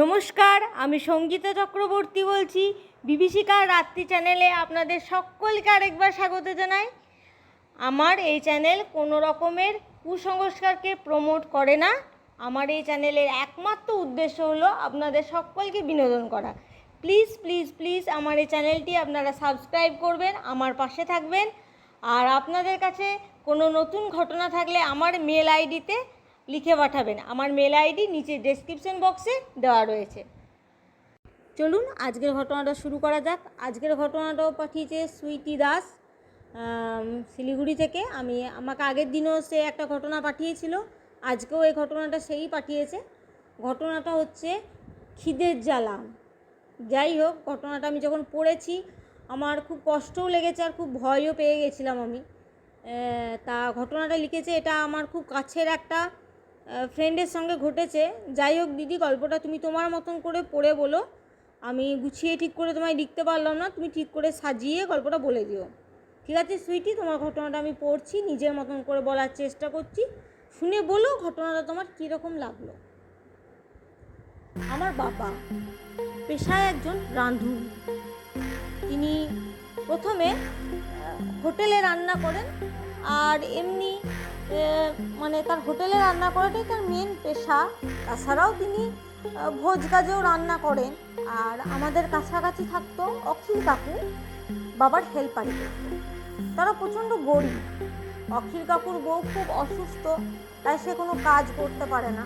নমস্কার, আমি সঙ্গীতা চক্রবর্তী বলছি। বিভীষিকার রাত্রি চ্যানেলে আপনাদের সকলকে আরেকবার স্বাগত জানাই। আমার এই চ্যানেল কোনো রকমের কুসংস্কারকে প্রমোট করে না। আমার এই চ্যানেলের একমাত্র উদ্দেশ্য হলো আপনাদের সকলকে বিনোদন করা। প্লিজ প্লিজ প্লিজ আমার এই চ্যানেলটি আপনারা সাবস্ক্রাইব করবেন, আমার পাশে থাকবেন। আর আপনাদের কাছে কোনো নতুন ঘটনা থাকলে আমার মেল আইডিতে লিখে পাঠাবেন। আমার মেল আইডি নিচে ডেসক্রিপশন বক্সে দেওয়া রয়েছে। চলুন আজকের ঘটনাটা শুরু করা যাক। আজকের ঘটনাটাও পাঠিয়েছে সুইটি দাস শিলিগুড়ি থেকে। আমাকে আগের দিনও সে একটা ঘটনা পাঠিয়েছিল, আজকেও এই ঘটনাটা সেই পাঠিয়েছে। ঘটনাটা হচ্ছে খিদের জ্বালা। যাই হোক, ঘটনাটা আমি যখন পড়েছি আমার খুব কষ্টও লেগেছে আর খুব ভয়ও পেয়ে গেছিলাম আমি। তা ঘটনাটা লিখেছে, এটা আমার খুব কাছের একটা ফ্রেন্ডের সঙ্গে ঘটেছে। যাই হোক দিদি, গল্পটা তুমি তোমার মতন করে পড়ে বলো। আমি গুছিয়ে ঠিক করে তোমায় লিখতে পারলাম না, তুমি ঠিক করে সাজিয়ে গল্পটা বলে দিও। ঠিক আছে সুইটি, তোমার ঘটনাটা আমি পড়ছি, নিজের মতন করে বলার চেষ্টা করছি, শুনে বলো ঘটনাটা তোমার কীরকম লাগলো। আমার বাবা পেশায় একজন রাঁধুনি। তিনি প্রথমে হোটেলে রান্না করেন, আর এমনি তার হোটেলে রান্না করাটাই তার মেন পেশা। তাছাড়াও তিনি ভোজ কাজেও রান্না করেন। আর আমাদের কাছাকাছি থাকতো অখিল কাকু, বাবার হেল্পারি করতো। তারা প্রচণ্ড গরিব। অখিল কাকুর বউ খুব অসুস্থ, তাই সে কোনো কাজ করতে পারে না।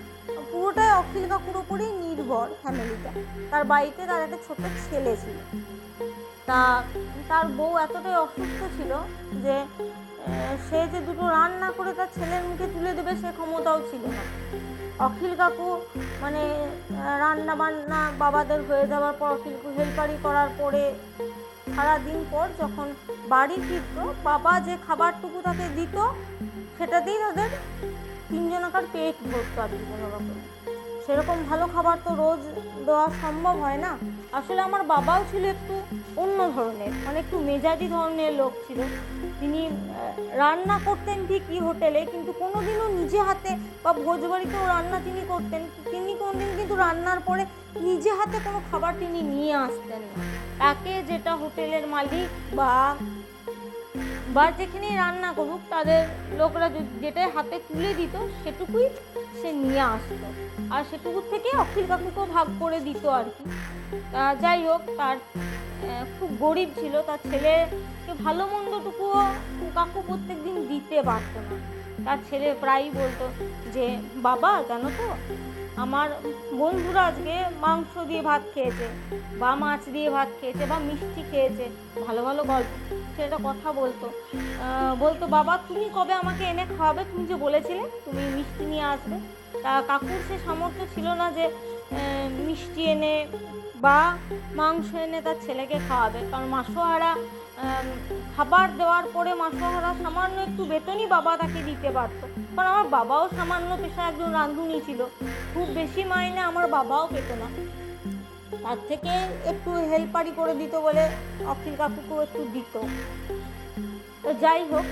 পুরোটাই অখিল কাকুর ওপরেই নির্ভর ফ্যামিলিটা। তার বাড়িতে তার একটা ছোট ছেলে ছিল। তার বউ এতটাই অসুস্থ ছিল যে সে যে দুটো রান্না করে তার ছেলের মুখে তুলে দেবে সে ক্ষমতাও ছিল না। অখিল কাকু রান্না বান্না বাবাদের হয়ে যাওয়ার পর, অখিল কাকু হেল্পারি করার পরে সারাদিন পর যখন বাড়ি ফিরত, বাবা যে খাবারটুকু তাকে দিত সেটাতেই তাদের তিনজনকার পেট ভরতো আর কি। কোনো রকম সেরকম ভালো খাবার তো রোজ দেওয়া সম্ভব হয় না। আসলে আমার বাবাও ছিল একটু অন্য ধরনের, একটু মেজাজি ধরনের লোক ছিল। তিনি রান্না করতেন ঠিকই হোটেলে, কিন্তু কোনোদিনও নিজে হাতে বা ভোজ বাড়িতেও রান্না তিনি করতেন, তিনি কোনোদিন কিন্তু রান্নার পরে নিজে হাতে কোনো খাবার তিনি নিয়ে আসতেন না। তাকে যেটা হোটেলের মালিক বা যেখানেই রান্না করুক তাদের লোকরা যেটাই হাতে তুলে দিত সেটুকুই সে নিয়ে আসতো, আর সেটুকুর থেকে অখিল কাকুকেও ভাগ করে দিত আর কি। যাই হোক, তার খুব গরিব ছিল, তার ছেলেকে ভালো মন্দটুকুও কাকু প্রত্যেক দিন দিতে পারত না। তার ছেলে প্রায়ই বলতো যে বাবা জানো তো, আমার বন্ধুরা আজকে মাংস দিয়ে ভাত খেয়েছে বা মাছ দিয়ে ভাত খেয়েছে বা মিষ্টি খেয়েছে, ভালো ভালো গল্প সেটা কথা বলতো বাবা তুমি কবে আমাকে এনে খাওয়াবে, তুমি যে বলেছিলে তুমি মিষ্টি নিয়ে আসবে। তা কাকুর সে সামর্থ্য ছিল না যে মিষ্টি এনে বা মাংস এনে তার ছেলেকে খাওয়াবে, কারণ মাসোহারা খাবার দেওয়ার পরে মাসোহারা সামান্য একটু বেতনই বাবা তাকে দিতে পারতো। কারণ আমার বাবাও সামান্য পেশায় একজন রাঁধুনি ছিল, খুব বেশি মাইনে আমার বাবাও পেত না। তার থেকে একটু হেল্পারি করে দিত বলে অখিল কাকুকেও একটু দিত। তো যাই হোক,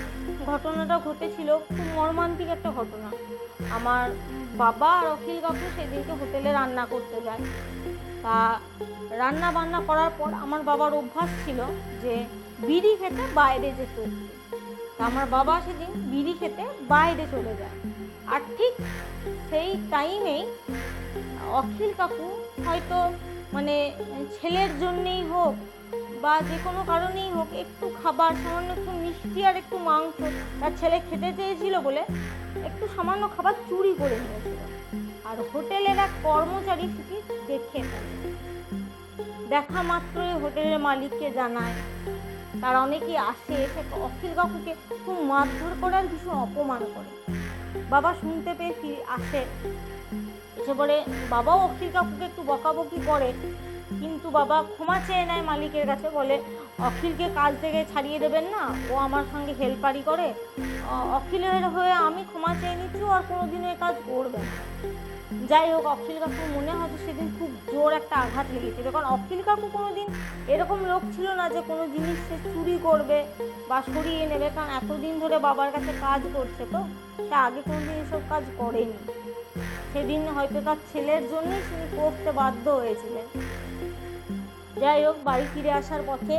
ঘটনাটা ঘটেছিল খুব মর্মান্তিক একটা ঘটনা। আমার বাবা আর অখিল কাকু সেদিনকে হোটেলে রান্না করতে যায়। তা রান্না বান্না করার পর আমার বাবার অভ্যাস ছিল যে বিড়ি খেতে বাইরে যেত। তা আমার বাবা সেদিন বিড়ি খেতে বাইরে চলে যায়। আর ঠিক সেই টাইমেই অখিল কাকু হয়তো ছেলের জন্যেই হোক বা যে কোনো কারণেই হোক একটু খাবার, সামান্য একটু মিষ্টি আর একটু মাংস তার ছেলে খেতে চেয়েছিল বলে একটু সামান্য খাবার চুরি করে নিয়েছিল। আর হোটেলের এক কর্মচারী সেটি দেখা মাত্রই হোটেলের মালিককে জানায়। তার অনেকেই আসে, এসে অখিল কাকুকে খুব মারধর করে আর ভীষণ অপমান করে। বাবা শুনতে পেয়ে আসে, এসে বলে বাবাও অখিল কাকুকে একটু বকাবকি করে, কিন্তু বাবা ক্ষমা চেয়ে নেয় মালিকের কাছে, বলে অখিলকে কাজ থেকে ছাড়িয়ে দেবেন না, ও আমার সঙ্গে হেল্পারি করে, অখিলের হয়ে আমি ক্ষমা চেয়ে নিচ্ছি, আর কোনোদিনও এ কাজ করবে না। যাই হোক, অখিল কাকু মনে হয়তো সেদিন খুব জোর একটা আঘাত লেগেছিল, কারণ অখিল কাকু কোনোদিন এরকম লোক ছিল না যে কোনো জিনিস সে চুরি করবে বা সরিয়ে নেবে, কারণ এতদিন ধরে বাবার কাছে কাজ করছে তো সে আগে কোনোদিন এসব কাজ করেনি। সেদিন হয়তো তার ছেলের জন্যই তিনি করতে বাধ্য হয়েছিলেন। যাই হোক, বাড়ি ফিরে আসার পথে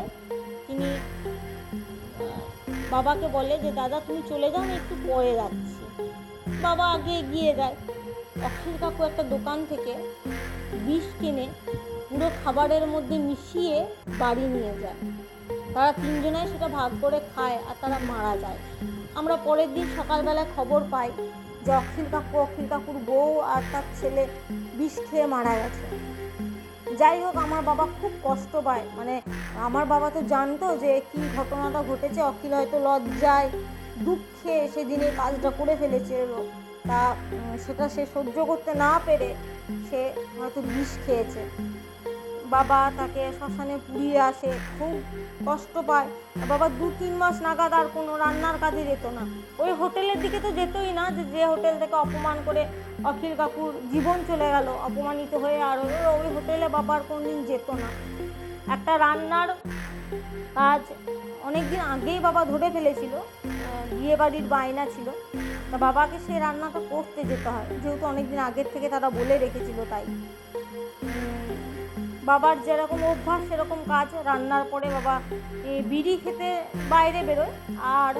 তিনি বাবাকে বলে যে দাদা তুমি চলে যাও, আমি একটু পরে যাচ্ছি। বাবা আগে এগিয়ে যায়। অখিল কাকু একটা দোকান থেকে বিষ কিনে পুরো খাবারের মধ্যে মিশিয়ে বাড়ি নিয়ে যায়। তারা তিনজনাই সেটা ভাগ করে খায় আর তারা মারা যায়। আমরা পরের দিন সকালবেলায় খবর পাই যে অখিল কাকুর বউ আর তার ছেলে বিষ খেয়ে মারা গেছে। যাই হোক, আমার বাবা খুব কষ্ট পায়। মানে আমার বাবা তো জানতো যে কি ঘটনাটা ঘটেছে। অখিল হয়তো লজ্জায় দুঃখে সেদিনে কাজটা করে ফেলেছে, তা সেটা সে সহ্য করতে না পেরে সে হয়তো বিষ খেয়েছে। বাবা তাকে শ্মশানে পুড়িয়ে আসে, খুব কষ্ট পায়। বাবা 2-3 মাস নাগাদ আর কোনো রান্নার কাজে যেত না। ওই হোটেলের দিকে তো যেতই না, যে হোটেল থেকে অপমান করে অখিল কাকুর জীবন চলে গেল, অপমানিত হয়ে আর ওই হোটেলে বাবার কোনদিন যেত না। একটা রান্নার কাজ অনেক দিন আগেই বাবা ধরে ফেলেছিল, বিয়ে বাড়ির বায়না ছিল, তা বাবাকে সেই রান্নাটা করতে যেতে হয়, যেহেতু অনেক দিন আগের থেকে তারা বলে রেখেছিল। তাই বাবার যেরকম অভ্যাস সেরকম কাজ। রান্নার পরে বাবা বিড়ি খেতে বাইরে বেরোয়। আর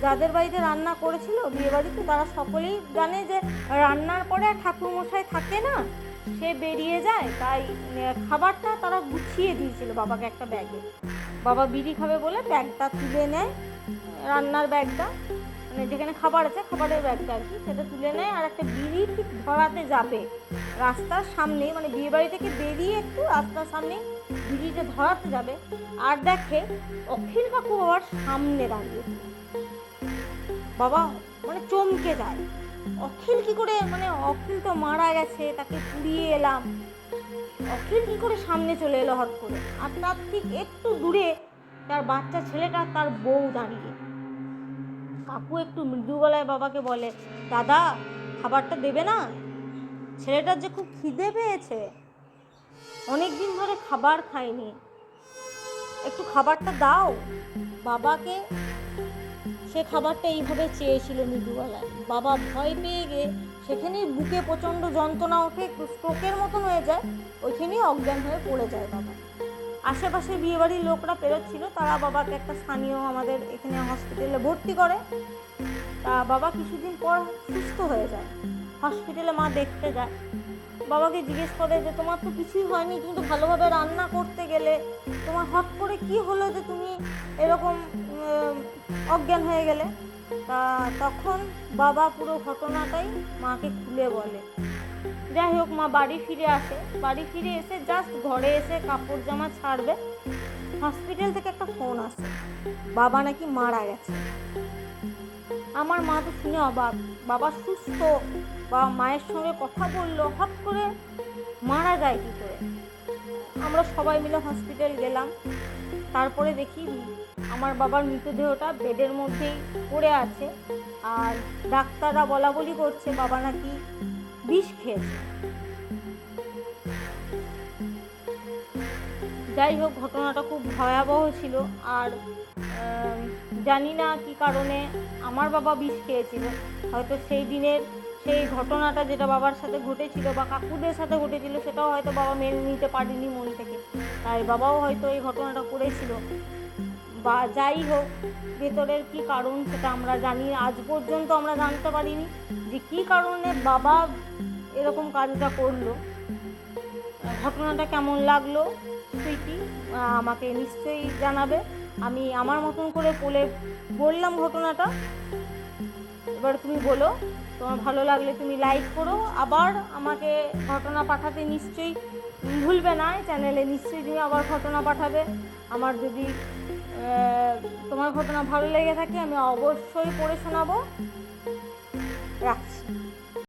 যাদের বাড়িতে রান্না করেছিল বিয়ে বাড়িতে, তারা সকলেই জানে যে রান্নার পরে ঠাকুরমশাই থাকে না, সে বেরিয়ে যায়। তাই খাবারটা তারা গুছিয়ে দিয়েছিল বাবাকে একটা ব্যাগে। বাবা বিড়ি খাবে বলে ব্যাগটা তুলে নেয়, রান্নার ব্যাগটা, মানে যেখানে খাবার আছে খাবারের ব্যাগটা আর কি, সেটা তুলে নেয়। আর একটা বিড়ি ঠিক ধরাতে যাবে রাস্তার সামনে, মানে বিয়ে বাড়ি থেকে বেরিয়ে একটু রাস্তার সামনে বিড়িটা ধরাতে যাবে, আর দেখে অখিল কাকু বাবার সামনে দাঁড়িয়ে। বাবা মানে চমকে যায়, অখিল কি করে, মানে অখিল তো মারা গেছে, তাকে পুড়িয়ে এলাম, অখিল কি করে সামনে চলে এলো হট করে। আর তার ঠিক একটু দূরে তার বাচ্চা ছেলেটা, তার বউ দাঁড়িয়ে। কাকু একটু মৃদু গলায় বাবাকে বলে, দাদা খাবারটা দেবে না, ছেলেটার যে খুব খিদে পেয়েছে, অনেক দিন ধরে খাবার খায়নি, একটু খাবারটা দাও। বাবাকে সে খাবারটা এইভাবে চেয়েছিল মৃদু গলায়। বাবা ভয় পেয়ে গিয়ে সেখানেই বুকে প্রচণ্ড যন্ত্রণা ওঠে, একটু স্ট্রোকের মতন হয়ে যায়, ওইখানেই অজ্ঞান হয়ে পড়ে যায় বাবা। আশেপাশে বিয়েবাড়ির লোকরা পেরোচ্ছিল, তারা বাবাকে একটা স্থানীয় আমাদের এখানে হসপিটালে ভর্তি করে। তা বাবা কিছুদিন পর সুস্থ হয়ে যায়। হসপিটালে মা দেখতে যায়, বাবাকে জিজ্ঞেস করে যে তোমার তো কিছুই হয়নি, তুমি তো ভালোভাবে রান্না করতে গেলে, তোমার হট করে কি হলো যে তুমি এরকম অজ্ঞান হয়ে গেলে। তা তখন বাবা পুরো ঘটনাটাই মাকে খুলে বলে। যাই হোক, মা বাড়ি ফিরে আসে। বাড়ি ফিরে এসে জাস্ট ঘরে এসে কাপড় জামা ছাড়বে, হসপিটাল থেকে একটা ফোন আসে, বাবা নাকি মারা গেছে। আমার মা তো শুনে অবাক, বাবা সুস্থ, বা মায়ের সঙ্গে কথা বললো, হট করে মারা যায় কী করে। আমরা সবাই মিলে হসপিটাল গেলাম। তারপরে দেখি আমার বাবার মৃতদেহটা বেডের মধ্যেই পড়ে আছে, আর ডাক্তাররা বলা বলি করছে বাবা নাকি বিষ খেয়েছে। যাই হোক, ঘটনাটা খুব ভয়াবহ ছিল। আর জানি না কী কারণে আমার বাবা বিষ খেয়েছিল। হয়তো সেই দিনের সেই ঘটনাটা যেটা বাবার সাথে ঘটেছিল বা কাকুদের সাথে ঘটেছিল, সেটাও হয়তো বাবা মেনে নিতে পারেনি মন থেকে, তাই বাবাও হয়তো এই ঘটনাটা করেছিল। বা যাই হোক, ভেতরের কী কারণ সেটা আমরা জানি, আজ পর্যন্ত আমরা জানতে পারিনি যে কী কারণে বাবা এরকম কাজটা করলো। ঘটনাটা কেমন লাগলো স্মৃতি আমাকে নিশ্চয়ই জানাবে। আমি আমার মতন করে বললাম ঘটনাটা, এবার তুমি বলো তোমার ভালো লাগলে তুমি লাইক করো, আবার আমাকে ঘটনা পাঠাতে নিশ্চয়ই ভুলবে না। চ্যানেলে নিশ্চয়ই তুমি আবার ঘটনা পাঠাবে। আমার যদি তোমার ঘটনা ভালো লেগে থাকে, আমি অবশ্যই পড়ে শোনাবো। রাখছি।